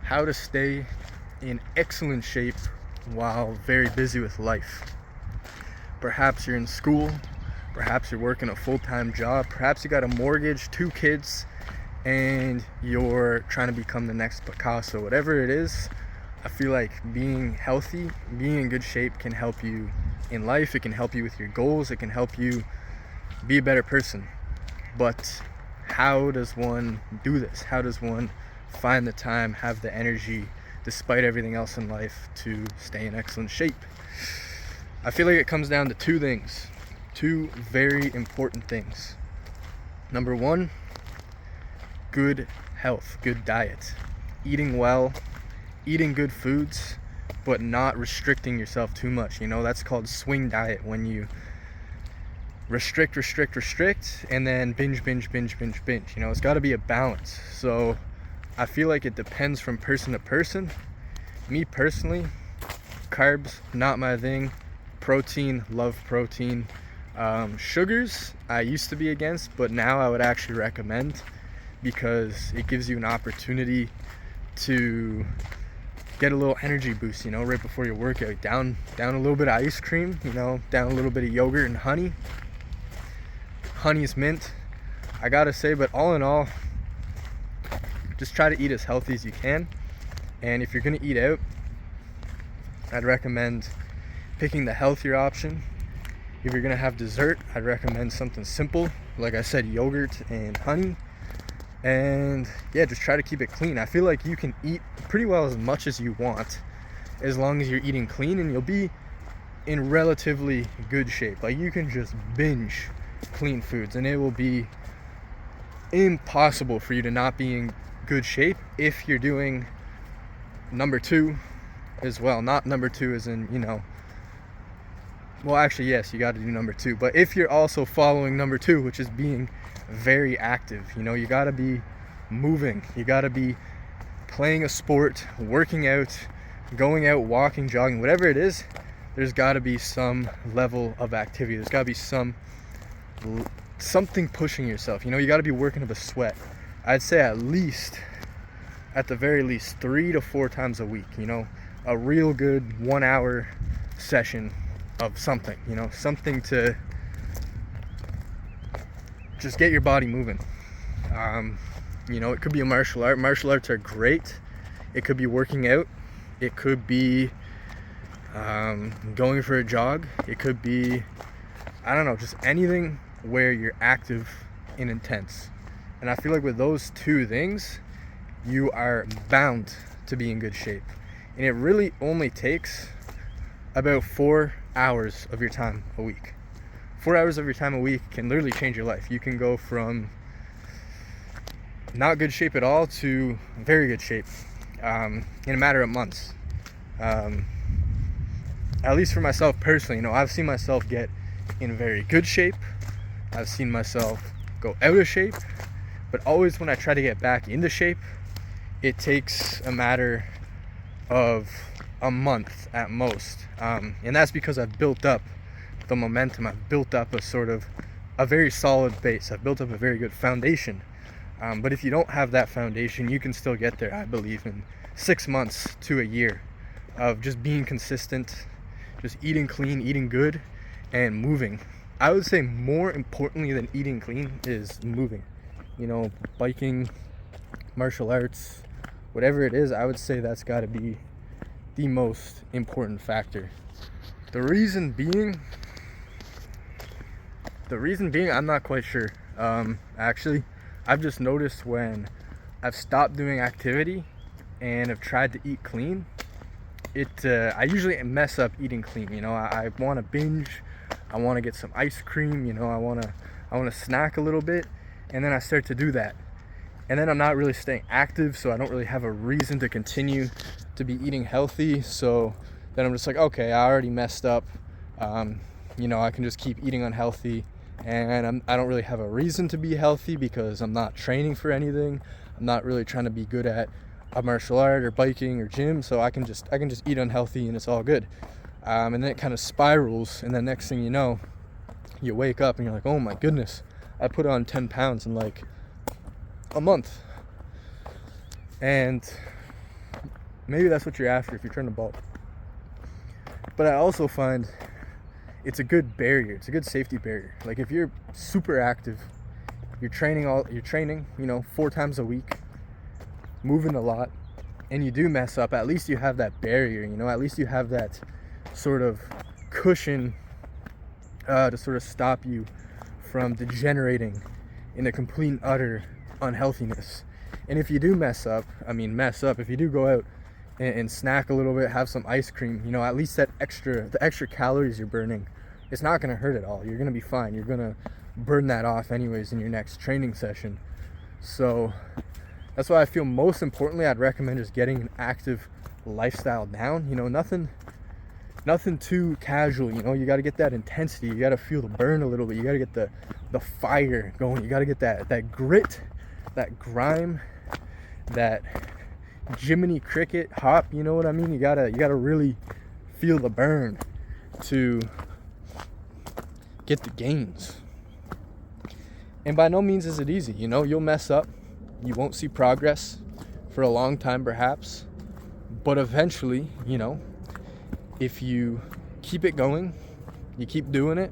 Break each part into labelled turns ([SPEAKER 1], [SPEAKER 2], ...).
[SPEAKER 1] how to stay in excellent shape while very busy with life. Perhaps you're in school, perhaps you're working a full-time job, perhaps you got a mortgage, 2 kids, and you're trying to become the next Picasso. Whatever it is, I feel like being healthy, being in good shape can help you in life. It can help you with your goals. It can help you be a better person. But how does one do this? How does one find the time, have the energy, despite everything else in life, to stay in excellent shape? I feel like it comes down to 2 things, 2 very important things. Number 1, good health, good diet, eating well, eating good foods, but not restricting yourself too much. That's called swing diet, when you restrict, and then binge. It's got to be a balance. So I feel like it depends from person to person. Me personally, carbs, not my thing. Protein, love protein. Sugars, I used to be against, but now I would actually recommend, because it gives you an opportunity to get a little energy boost, right before your workout. Down a little bit of ice cream, down a little bit of yogurt and honey. Honey's mint, I gotta say. But all in all, just try to eat as healthy as you can. And if you're gonna eat out, I'd recommend picking the healthier option. If you're gonna have dessert, I'd recommend something simple, like I said, yogurt and honey. And yeah, just try to keep it clean. I feel like you can eat pretty well as much as you want, as long as you're eating clean, and you'll be in relatively good shape. Like, you can just binge clean foods and it will be impossible for you to not be in good shape if you're doing number 2 as well. Not number 2 as in, well, actually, yes, you got to do number 2, but if you're also following number 2, which is being very active, you got to be moving, you got to be playing a sport, working out, going out, walking, jogging, whatever it is. There's got to be some level of activity. There's got to be something pushing yourself. You got to be working up a sweat. I'd say at the very least 3 to 4 times a week. A real good 1-hour session of something, something to just get your body moving. It could be a martial art. Martial arts are great. It could be working out. It could be going for a jog. It could be, I don't know, just anything where you're active and intense. And I feel like with those 2 things, you are bound to be in good shape. And it really only takes about 4 hours of your time a week. 4 hours of your time a week can literally change your life. You can go from not good shape at all to very good shape in a matter of months. At least for myself personally, I've seen myself get in very good shape. I've seen myself go out of shape. But always when I try to get back into shape, it takes a matter of a month at most. And that's because I've built up the momentum. I've built up a very solid base. I've built up a very good foundation. But if you don't have that foundation, you can still get there, I believe, in 6 months to a year of just being consistent, just eating clean, eating good, and moving. I would say more importantly than eating clean is moving. Biking, martial arts, whatever it is, I would say that's got to be the most important factor. The reason being, I'm not quite sure. Actually, I've just noticed when I've stopped doing activity and have tried to eat clean, I usually mess up eating clean. I want to binge, I want to get some ice cream, I want to snack a little bit, and then I start to do that. And then I'm not really staying active, so I don't really have a reason to continue to be eating healthy. So then I'm just like, okay, I already messed up. I can just keep eating unhealthy, and I don't really have a reason to be healthy because I'm not training for anything. I'm not really trying to be good at a martial art or biking or gym, so I can just eat unhealthy and it's all good. And then it kind of spirals, and then next thing you know, you wake up and you're like, oh my goodness, I put on 10 pounds in like a month. And Maybe that's what you're after if you're trying to bulk. But I also find it's a good barrier. It's a good safety barrier. Like if you're super active, you're training, 4 times a week, moving a lot, and you do mess up, at least you have that barrier, at least you have that sort of cushion to sort of stop you from degenerating in a complete and utter unhealthiness. And if you do mess up, if you do go out and snack a little bit, have some ice cream, at least the extra calories you're burning, it's not going to hurt at all. You're going to be fine. You're going to burn that off anyways in your next training session. So that's why I feel most importantly I'd recommend just getting an active lifestyle down. Nothing too casual. You got to get that intensity. You got to feel the burn a little bit. You got to get the fire going. You got to get that grit, that grime, that Jiminy Cricket hop. You know what I mean? You gotta really feel the burn to get the gains. And by no means is it easy. You'll mess up. You won't see progress for a long time perhaps. But eventually, if you keep it going, you keep doing it,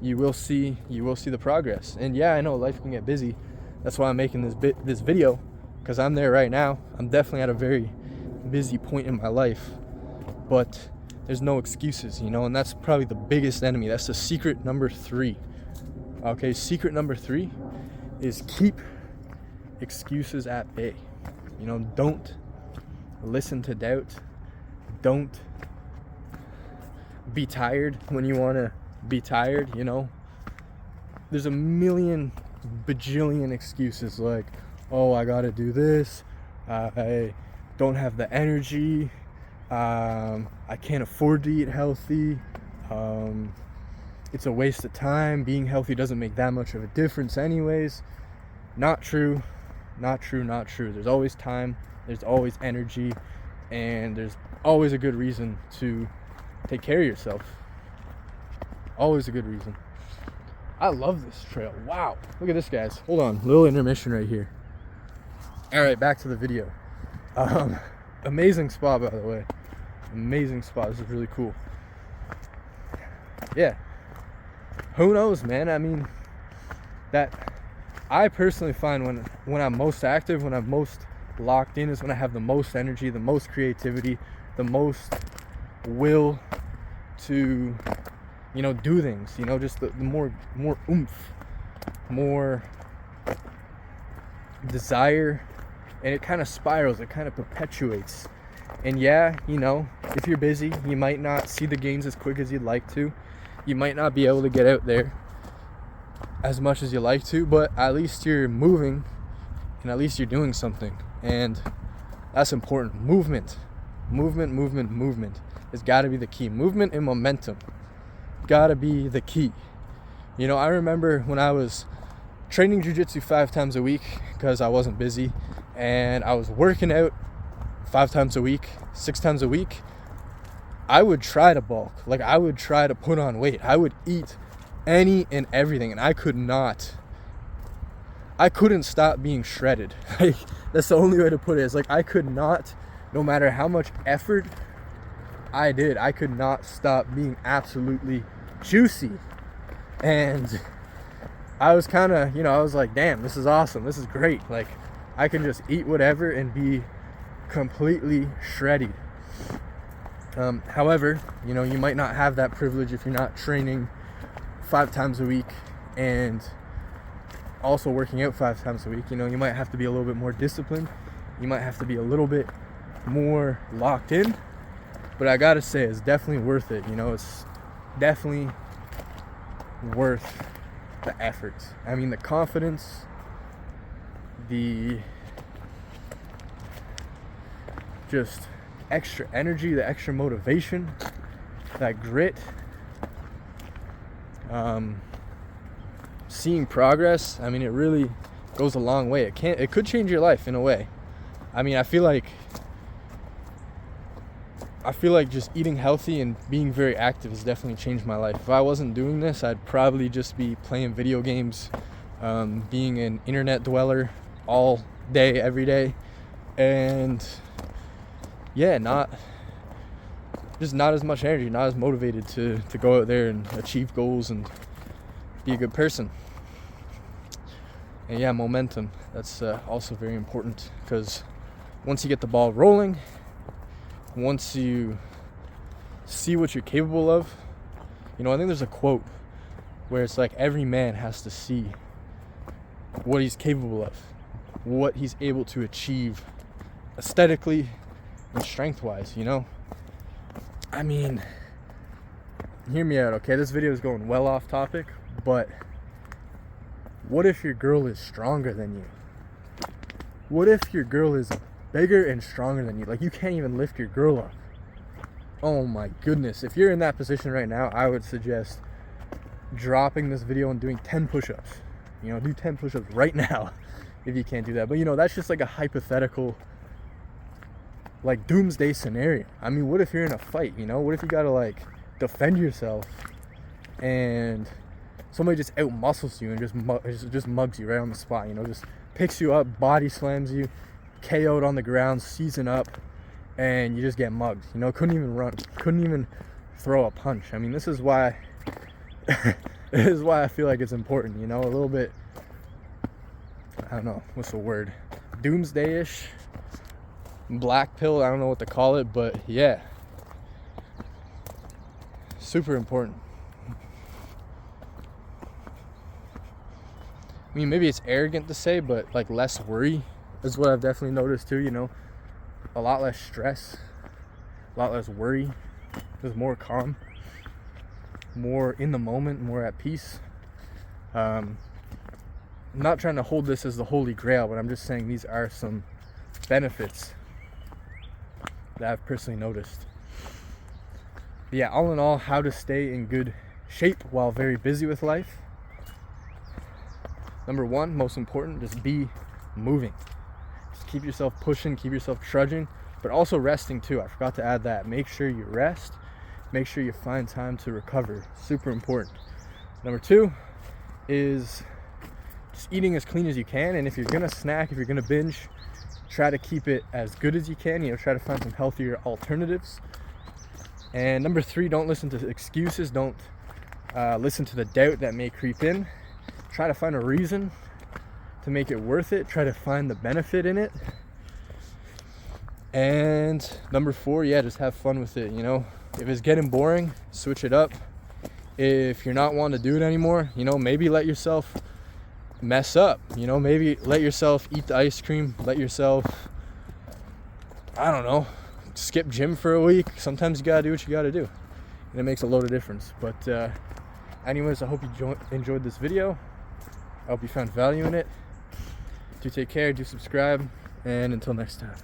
[SPEAKER 1] you will see the progress. And yeah, I know life can get busy. That's why I'm making this video, because I'm there right now. I'm definitely at a very busy point in my life. But there's no excuses, and that's probably the biggest enemy. That's the secret number 3. Okay, secret number 3 is keep excuses at bay. Don't listen to doubt. Don't be tired when you want to be tired. There's a million bajillion excuses like, oh, I gotta do this, I don't have the energy, I can't afford to eat healthy, it's a waste of time, being healthy doesn't make that much of a difference anyways. Not true. There's always time, there's always energy, and there's always a good reason to take care of yourself. Always a good reason. I love this trail. Wow, look at this, guys. Hold on, little intermission right here. All right, back to the video. Amazing spot, by the way. Amazing spot. This is really cool. Yeah, who knows, man? That I personally find when I'm most active, when I'm most locked in, is when I have the most energy, the most creativity, the most will to do things, just the more oomph, more desire, and it kind of spirals, it kind of perpetuates. And yeah, if you're busy, you might not see the gains as quick as you'd like to. You might not be able to get out there as much as you like to, but at least you're moving, and at least you're doing something, and that's important. Movement has got to be the key. Movement and momentum gotta be the key. I remember when I was training jiu-jitsu 5 times a week because I wasn't busy, and I was working out 5 times a week, 6 times a week, I would try to bulk. Like, I would try to put on weight. I would eat any and everything, and I couldn't stop being shredded. Like, that's the only way to put it. It's like I could not, no matter how much effort I did, I could not stop being absolutely juicy. And I was kind of, I was like, damn, this is awesome. This is great. Like, I can just eat whatever and be completely shredded. However, you might not have that privilege if you're not training 5 times a week and also working out 5 times a week. You might have to be a little bit more disciplined. You might have to be a little bit more locked in. But I gotta say, it's definitely worth it. It's definitely worth the effort. The confidence, the just extra energy, the extra motivation, that grit, seeing progress. It really goes a long way. It could change your life in a way. I feel like just eating healthy and being very active has definitely changed my life. If I wasn't doing this, I'd probably just be playing video games, being an internet dweller all day, every day. And yeah, not as much energy, not as motivated to go out there and achieve goals and be a good person. And yeah, momentum, that's also very important, because once you get the ball rolling, once you see what you're capable of, I think there's a quote where it's like every man has to see what he's capable of, what he's able to achieve aesthetically and strength-wise, I mean, hear me out, okay? This video is going well off topic, but what if your girl is stronger than you? What if your girl is bigger and stronger than you? Like, you can't even lift your girl up. Oh my goodness. If you're in that position right now, I would suggest dropping this video and doing 10 push-ups. Do 10 push-ups right now if you can't do that. But that's just like a hypothetical, like, doomsday scenario. I mean, what if you're in a fight? What if you gotta like defend yourself and somebody just out muscles you and just mugs you right on the spot, just picks you up, body slams you, KO'd on the ground, season up, and you just get mugged. Couldn't even run, couldn't even throw a punch. I mean, this is why I feel like it's important, a little bit, I don't know, what's the word, doomsday-ish, black pill, I don't know what to call it, but yeah, super important. I mean, maybe it's arrogant to say, but like less worry is what I've definitely noticed too, a lot less stress, a lot less worry, just more calm, more in the moment, more at peace. I'm not trying to hold this as the holy grail, but I'm just saying these are some benefits that I've personally noticed. But yeah, all in all, how to stay in good shape while very busy with life. Number one, most important, just be moving. Just keep yourself pushing, keep yourself trudging, but also resting too. I forgot to add that. Make sure you rest. Make sure you find time to recover. Super important. Number two is just eating as clean as you can. And if you're going to snack, if you're going to binge, try to keep it as good as you can. Try to find some healthier alternatives. And number three, don't listen to excuses. Don't listen to the doubt that may creep in. Try to find a reason to make it worth it. Try to find the benefit in it. And number four, just have fun with it. If it's getting boring, switch it up. If you're not wanting to do it anymore, maybe let yourself mess up. Maybe let yourself eat the ice cream. Let yourself, I don't know, skip gym for a week. Sometimes you gotta do what you gotta do, and it makes a load of difference. But anyways, I hope you enjoyed this video. I hope you found value in it. Do take care, do subscribe, and until next time.